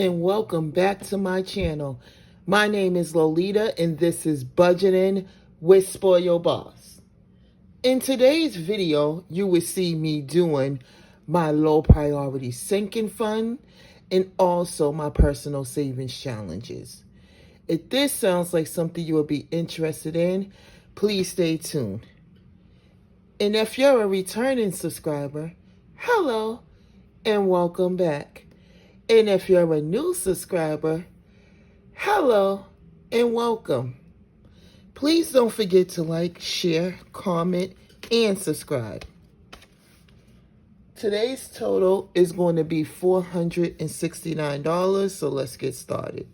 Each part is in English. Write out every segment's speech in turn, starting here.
and welcome back to my channel. My name is Lolita and this is Budgeting with Spoil Your Boss. In today's video, you will see me doing my low priority sinking fund and also my personal savings challenges. If this sounds like something you will be interested in, please stay tuned. And if you're a returning subscriber, hello and welcome back. And if you're a new subscriber, hello and welcome. Please don't forget to like, share, comment, and subscribe. Today's total is going to be $469, so let's get started.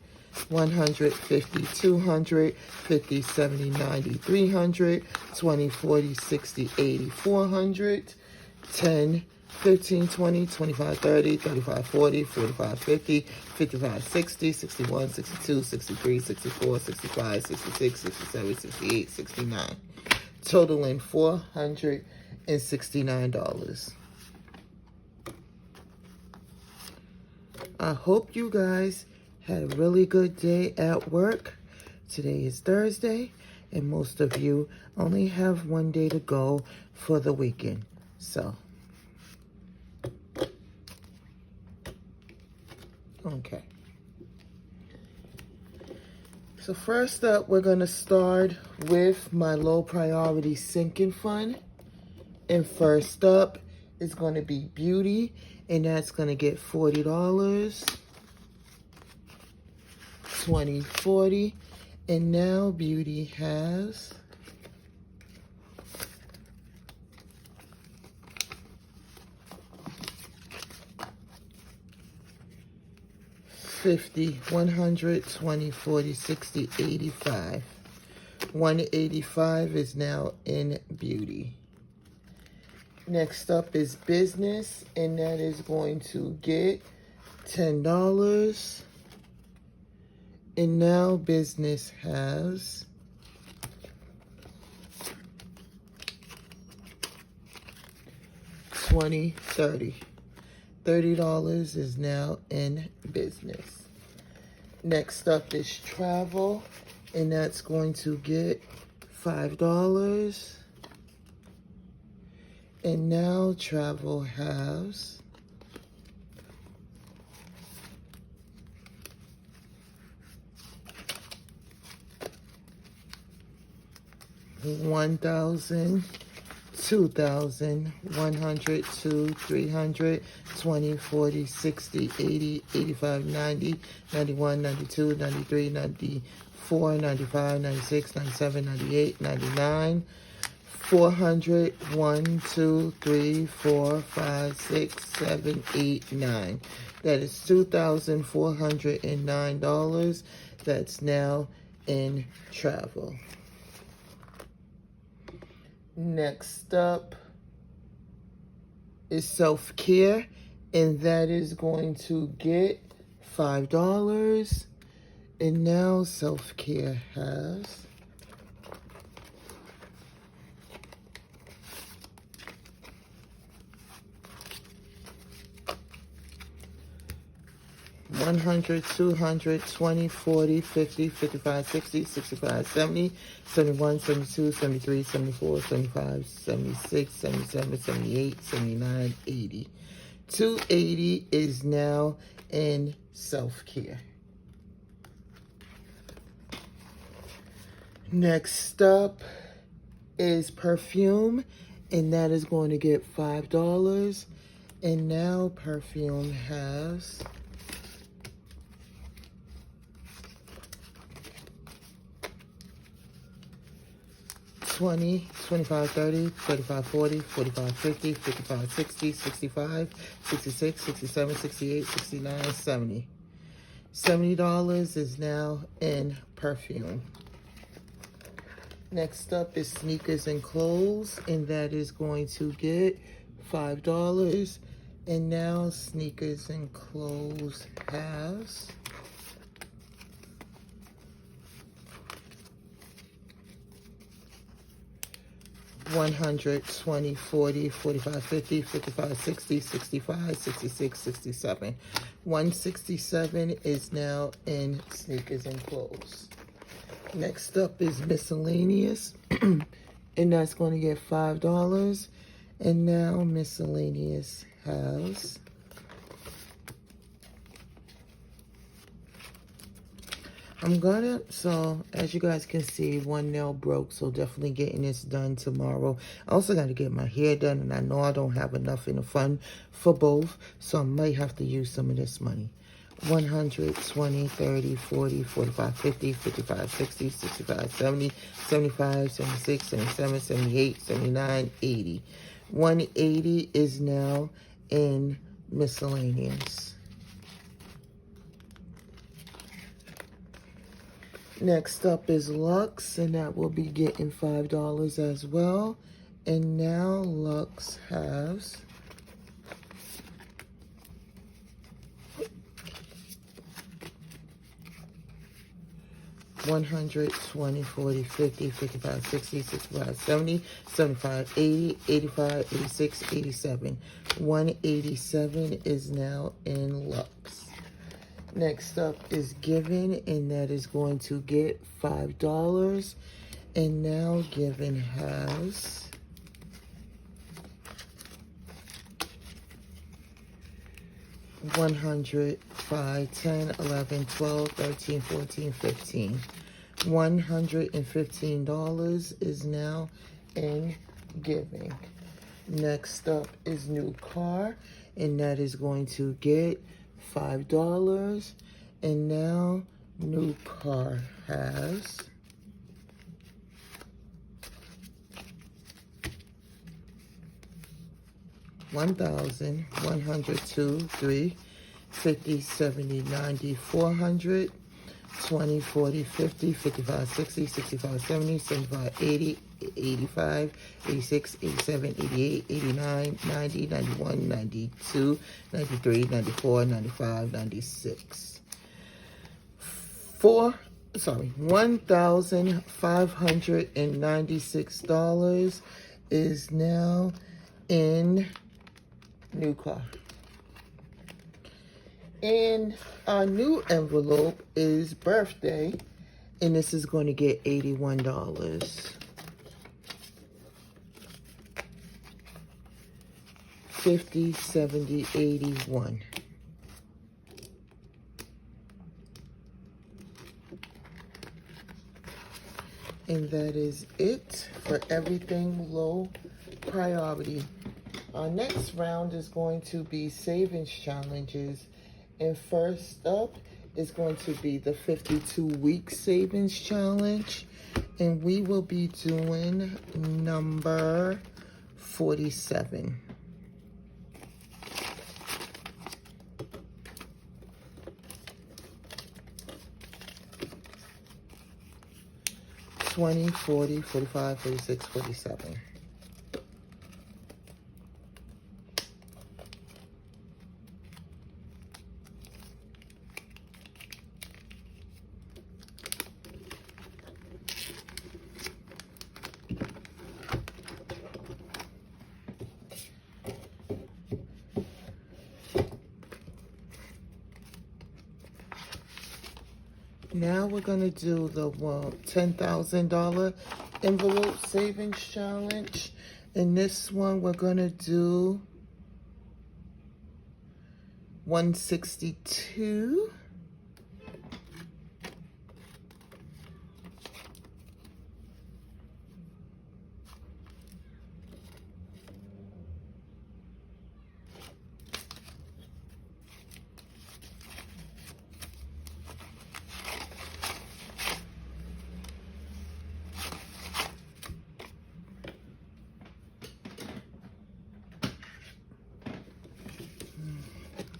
150, 200, 50, 70, 90, 300, 20, 40, 60, 80, 400, 10, 15, 20, 25, 30, 35, 40, 45, 50, 55, 60, 61, 62, 63, 64, 65, 66, 67, 68, 69. Totaling $469. I hope you guys had a really good day at work. Today is Thursday, and most of you only have one day to go for the weekend. So, okay. So first up, we're going to start with my low priority sinking fund. And first up is going to be beauty, and that's going to get $40. 20, 40, and now beauty has $50, 100, 20, 40, 60, 85. 185 is now in beauty. Next up is business, and that is going to get $10. And now business has $20, 30. $30 is now in business. Next up is travel, and that's going to get $5. And now travel has $1,000, 2,000, 100, 2, 300, 20, 40, 60, 80, 85, 90, 91, 92, 93, 94, 95, 96, 97, 98, 99, 400, 1, 2, 3, 4, 5, 6, 7, 8, 9. That is $2,409. That's now in travel. Next up is self-care, and that is going to get $5. And now self-care has $100, 200, 20, 40, 50, 55, 60, 65, 70, 71, 72, 73, 74, 75, 76, 77, 78, 79, 80. 280 is now in self-care. Next up is perfume, and that is going to get $5. And now perfume has $20, 25, 30, 35, 40, 45, 50, 55, 60, 65, 66, 67, 68, 69, 70. $70 is now in perfume. Next up is sneakers and clothes, and that is going to get $5. And now sneakers and clothes has 100, 20, 40, 45, 50, 55, 60, 65, 66, 67. 167 is now in sneakers and clothes. Next up is miscellaneous, and that's going to get $5. And now miscellaneous has so as you guys can see, one nail broke, so definitely getting this done tomorrow. I also got to get my hair done, and I know I don't have enough in the fund for both, so I might have to use some of this money. 100, 20, 30, 40, 45, 50, 55, 60, 65, 70, 75, 76, 77, 78, 79, 80. 180 is now in miscellaneous. Next up is Lux, and that will be getting $5 as well. And now Lux has $100, 20, 40, 50, 55, 60, 65, 70, 75, 80, 85, 86, 87. 187 is now in Lux. Next up is Given, and that is going to get $5. And now Given has $100, 5, 10, 11, 12, 13, 14, 15. $115 is now in Giving. Next up is New Car, and that is going to get $5. And now New Car has $1,000, 102, 3, 50, 70, 90, 400, 20, 40, 50, 55, 60, 65, 70, 75, 80, 85, 86, 87, 88, 89, 90, 91, 92, 93, 94, 95, 96. $1,596 is now in New Car. And our new envelope is birthday, and this is going to get $81. 50, 70, 81. And that is it for everything low priority. Our next round is going to be savings challenges. And first up is going to be the 52-week savings challenge. And we will be doing number 47. $20, $40, $45, $46, $47. Now we're going to do the $10,000 envelope savings challenge. In this one, we're going to do 162.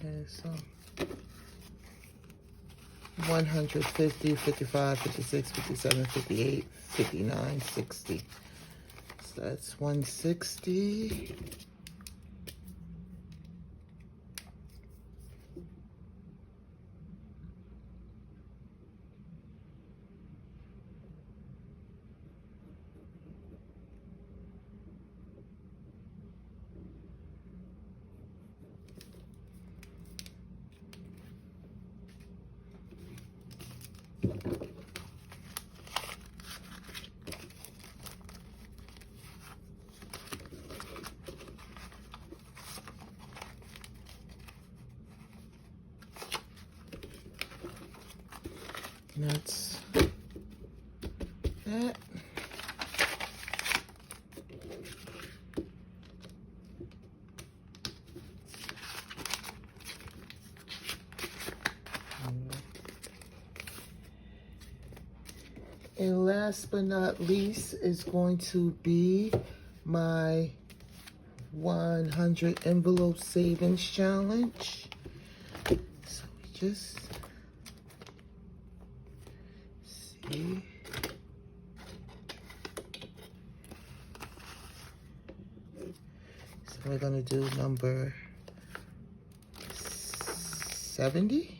Okay, so 150, 55, 56, 57, 58, 59, 60. So that's 160. And that's that. And last but not least is going to be my 100 envelope savings challenge. So we just see. So we're gonna do number 70.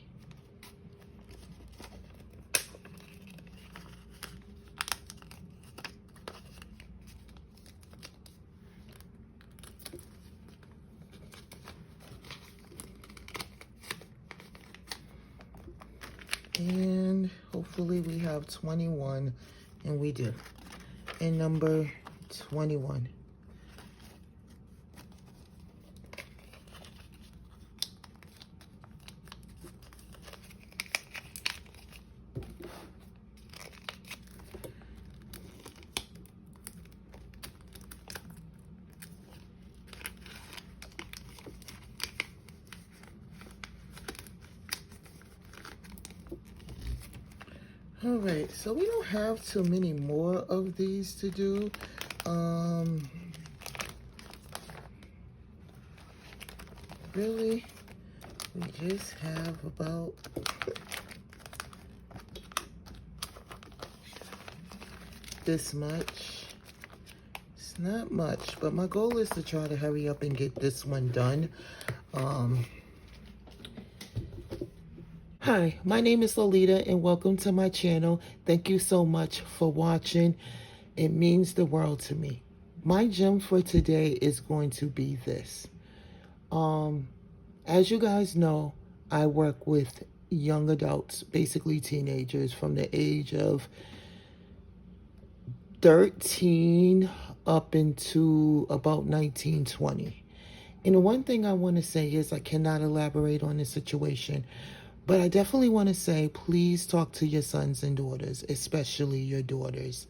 And hopefully we have 21, and we do. And number 21. All right, so we don't have too many more of these to do. Really, we just have about this much. It's not much, but my goal is to try to hurry up and get this one done. Hi, my name is Lolita and welcome to my channel. Thank you so much for watching. It means the world to me. My gem for today is going to be this. As you guys know, I work with young adults, basically teenagers from the age of 13 up into about 19, 20. And the one thing I want to say is I cannot elaborate on the situation, but I definitely want to say, please talk to your sons and daughters, especially your daughters.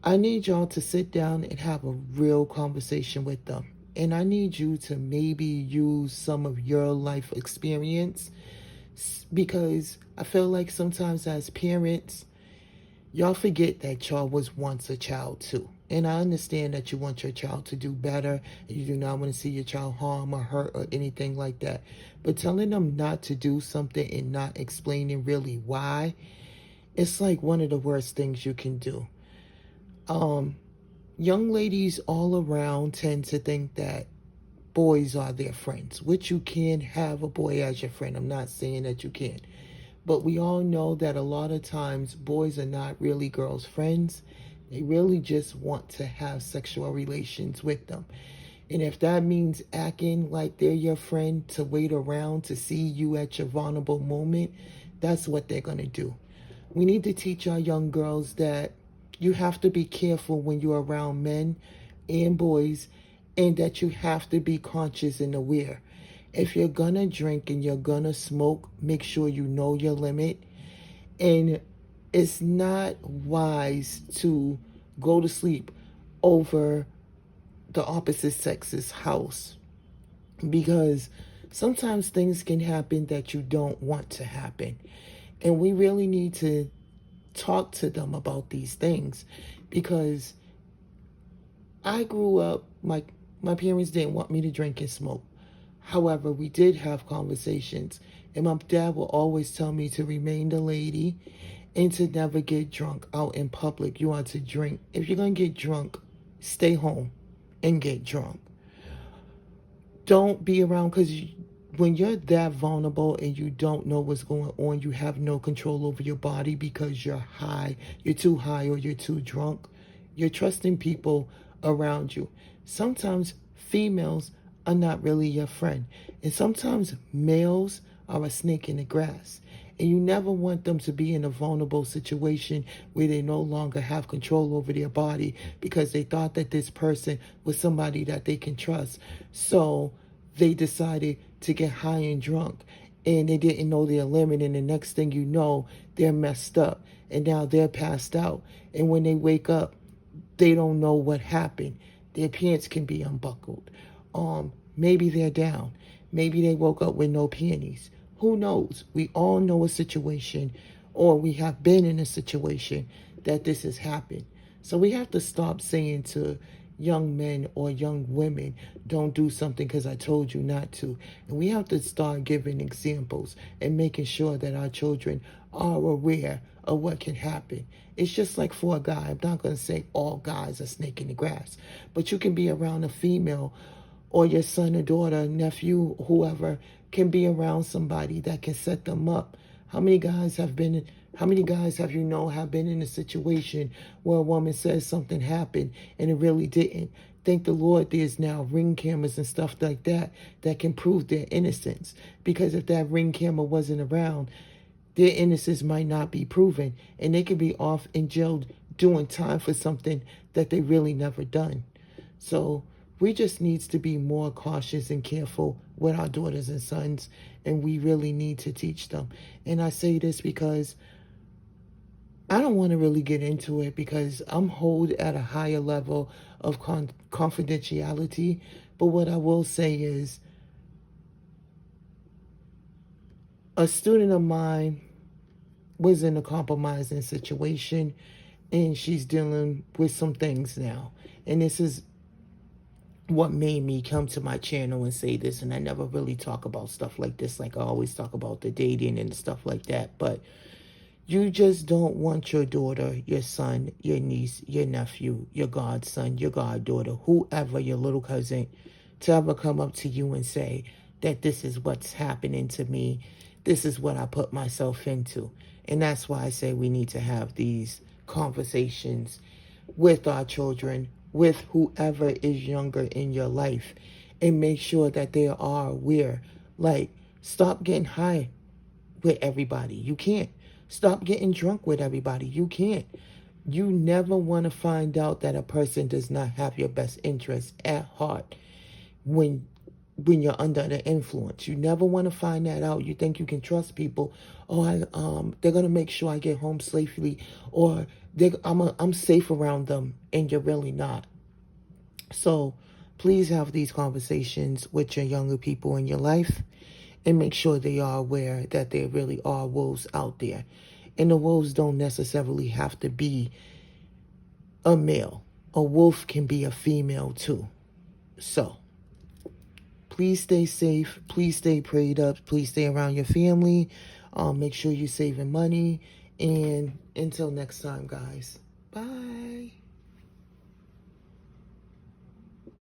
I need y'all to sit down and have a real conversation with them. And I need you to maybe use some of your life experience, because I feel like sometimes as parents, y'all forget that y'all was once a child too. And I understand that you want your child to do better, and you do not want to see your child harm or hurt or anything like that. But telling them not to do something and not explaining really why, it's like one of the worst things you can do. Young ladies all around tend to think that boys are their friends, which you can have a boy as your friend. I'm not saying that you can't. But we all know that a lot of times boys are not really girls' friends. They really just want to have sexual relations with them. And if that means acting like they're your friend to wait around to see you at your vulnerable moment, that's what they're going to do. We need to teach our young girls that you have to be careful when you're around men and boys, and that you have to be conscious and aware. If you're gonna drink and you're gonna smoke, make sure you know your limit. And it's not wise to go to sleep over the opposite sex's house, because sometimes things can happen that you don't want to happen. And we really need to talk to them about these things, because I grew up, my parents didn't want me to drink and smoke. However, we did have conversations, and my dad will always tell me to remain the lady and to never get drunk out in public. You want to drink. If you're going to get drunk, stay home and get drunk. Don't be around, because when you're that vulnerable and you don't know what's going on, you have no control over your body because you're high, you're too high or you're too drunk. You're trusting people around you. Sometimes females are not really your friend. And sometimes males are a snake in the grass. And you never want them to be in a vulnerable situation where they no longer have control over their body because they thought that this person was somebody that they can trust. So they decided to get high and drunk, and they didn't know their limit, and the next thing you know, they're messed up, and now they're passed out. And when they wake up, they don't know what happened. Their pants can be unbuckled. Maybe they're down. Maybe they woke up with no panties. Who knows? We all know a situation, or we have been in a situation that this has happened. So we have to stop saying to young men or young women, don't do something because I told you not to. And we have to start giving examples and making sure that our children are aware of what can happen. It's just like for a guy. I'm not going to say all guys are snake in the grass, but you can be around a female, or your son or daughter, nephew, whoever, can be around somebody that can set them up. How many guys have you know have been in a situation where a woman says something happened and it really didn't? Thank the Lord there's now ring cameras and stuff like that that can prove their innocence. Because if that ring camera wasn't around, their innocence might not be proven, and they could be off in jail doing time for something that they really never done. So we just needs to be more cautious and careful with our daughters and sons, and we really need to teach them. And I say this because I don't want to really get into it because I'm hold at a higher level of confidentiality. But what I will say is, a student of mine was in a compromising situation, and she's dealing with some things now. And this is what made me come to my channel and say this. And I never really talk about stuff like this. Like I always talk about the dating and stuff like that. But you just don't want your daughter, your son, your niece, your nephew, your godson, your goddaughter, whoever, your little cousin, to ever come up to you and say that this is what's happening to me. This is what I put myself into. And that's why I say we need to have these conversations with our children, with whoever is younger in your life, and make sure that they are aware. Like, stop getting high with everybody. You can't. Stop getting drunk with everybody. You can't. You never want to find out that a person does not have your best interest at heart when you're under the influence. You never want to find that out. You think you can trust people. Oh, they're gonna make sure I get home safely, or I'm safe around them, and you're really not. So please have these conversations with your younger people in your life, and make sure they are aware that there really are wolves out there. And the wolves don't necessarily have to be a male. A wolf can be a female too. So please stay safe. Please stay prayed up. Please stay around your family. Make sure you're saving money. And until next time, guys. Bye.